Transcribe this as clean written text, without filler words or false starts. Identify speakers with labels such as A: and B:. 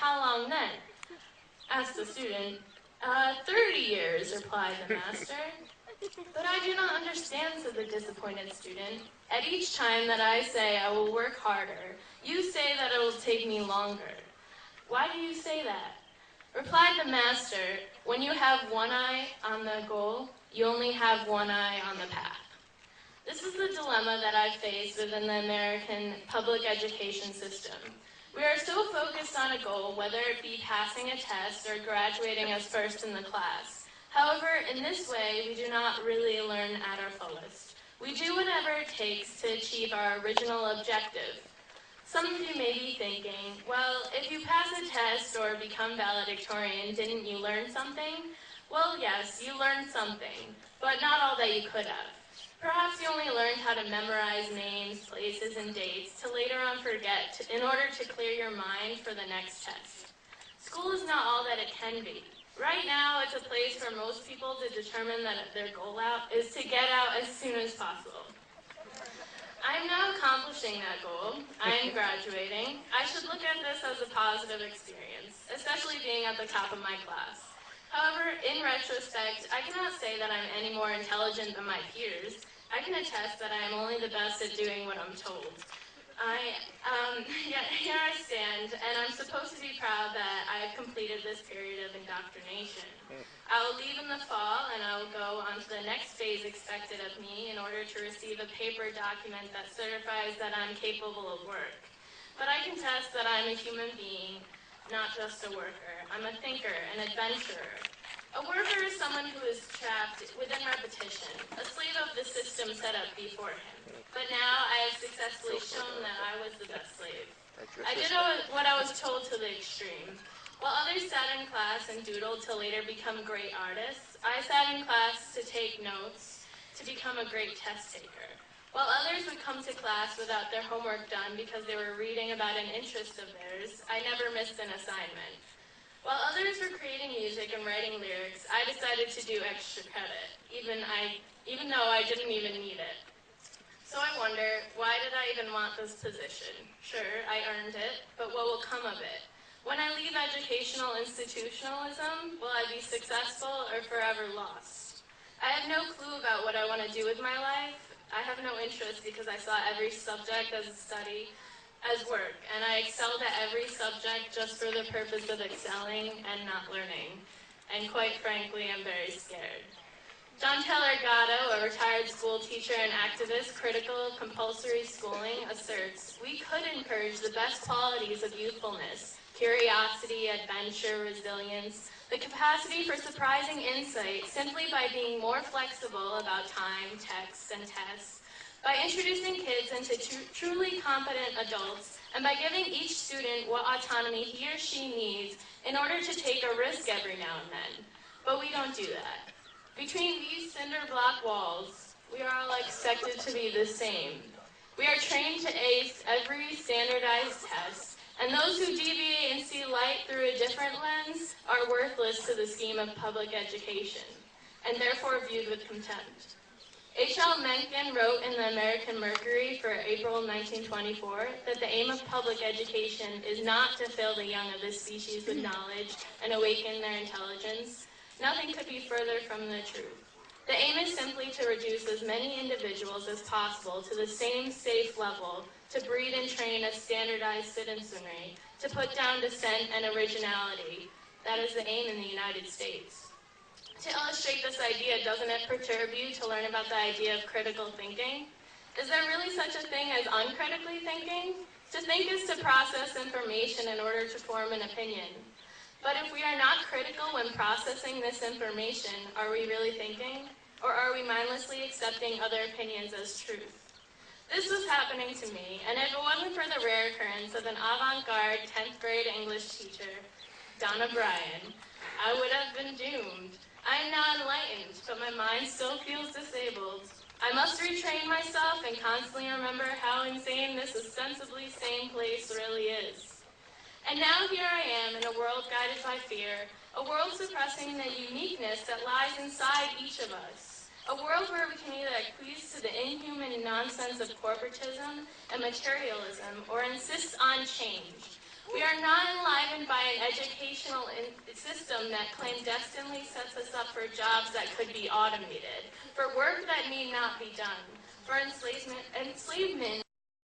A: how long then? Asked the student. 30 years, replied the master. But I do not understand, said the disappointed student. At each time that I say I will work harder, you say that it will take me longer. Why do you say that? Replied the master, when you have one eye on the goal, you only have one eye on the path. This is the dilemma that I face within the American public education system. We are so focused on a goal, whether it be passing a test or graduating as first in the class. However, in this way, we do not really learn at our fullest. We do whatever it takes to achieve our original objective. Some of you may be thinking, well, if you pass a test or become valedictorian, didn't you learn something? Well, yes, you learned something, but not all that you could have. Perhaps you only learned how to memorize names, places, and dates to later on forget in order to clear your mind for the next test. School is not all that it can be. Right now, it's a place for most people to determine that their goal out is to get out as soon as possible. I am now accomplishing that goal. I am graduating. I should look at this as a positive experience, especially being at the top of my class. However, in retrospect, I cannot say that I'm any more intelligent than my peers. I can attest that I am only the best at doing what I'm told. Here I stand, and I'm supposed to be proud that I have completed this period of indoctrination. I will leave in the fall, and I will go on to the next phase expected of me in order to receive a paper document that certifies that I'm capable of work. But I contest that I'm a human being, not just a worker. I'm a thinker, an adventurer. A worker is someone who is trapped within repetition, a slave of the system set up before him. But now I have successfully shown that I was the best slave. I did what I was told to the extreme. While others sat in class and doodled to later become great artists, I sat in class to take notes to become a great test taker. While others would come to class without their homework done because they were reading about an interest of theirs, I never missed an assignment. While others were creating music and writing lyrics, I decided to do extra credit, even though I didn't even need it. So I wonder, why did I even want this position? Sure, I earned it, but what will come of it? When I leave educational institutionalism, will I be successful or forever lost? I have no clue about what I want to do with my life. I have no interest because I saw every subject as a study, as work, and I excelled at every subject just for the purpose of excelling and not learning. And quite frankly, I'm very scared. John Taylor Gatto, a retired school teacher and activist critical of compulsory schooling, asserts, we could encourage the best qualities of youthfulness, curiosity, adventure, resilience, the capacity for surprising insight simply by being more flexible about time, texts, and tests, by introducing kids into truly competent adults, and by giving each student what autonomy he or she needs in order to take a risk every now and then. But we don't do that. Between these cinder block walls, we are all expected to be the same. We are trained to ace every standardized test, and those who deviate and see light through a different lens are worthless to the scheme of public education, and therefore viewed with contempt. H.L. Mencken wrote in the American Mercury for April 1924 that the aim of public education is not to fill the young of this species with knowledge and awaken their intelligence. Nothing could be further from the truth. The aim is simply to reduce as many individuals as possible to the same safe level, to breed and train a standardized citizenry, to put down dissent and originality. That is the aim in the United States. To illustrate this idea, doesn't it perturb you to learn about the idea of critical thinking? Is there really such a thing as uncritically thinking? To think is to process information in order to form an opinion. But if we are not critical when processing this information, are we really thinking? Or are we mindlessly accepting other opinions as truth? This was happening to me, and if it wasn't for the rare occurrence of an avant-garde 10th grade English teacher, Donna Bryan, I would have been doomed. I am now enlightened, but my mind still feels disabled. I must retrain myself and constantly remember how insane this ostensibly sane place really is. And now here I am in a world guided by fear, a world suppressing the uniqueness that lies inside each of us, a world where we can either acquiesce to the inhuman nonsense of corporatism and materialism or insist on change, We are not enlivened by an educational system that clandestinely sets us up for jobs that could be automated, for work that need not be done, for enslavement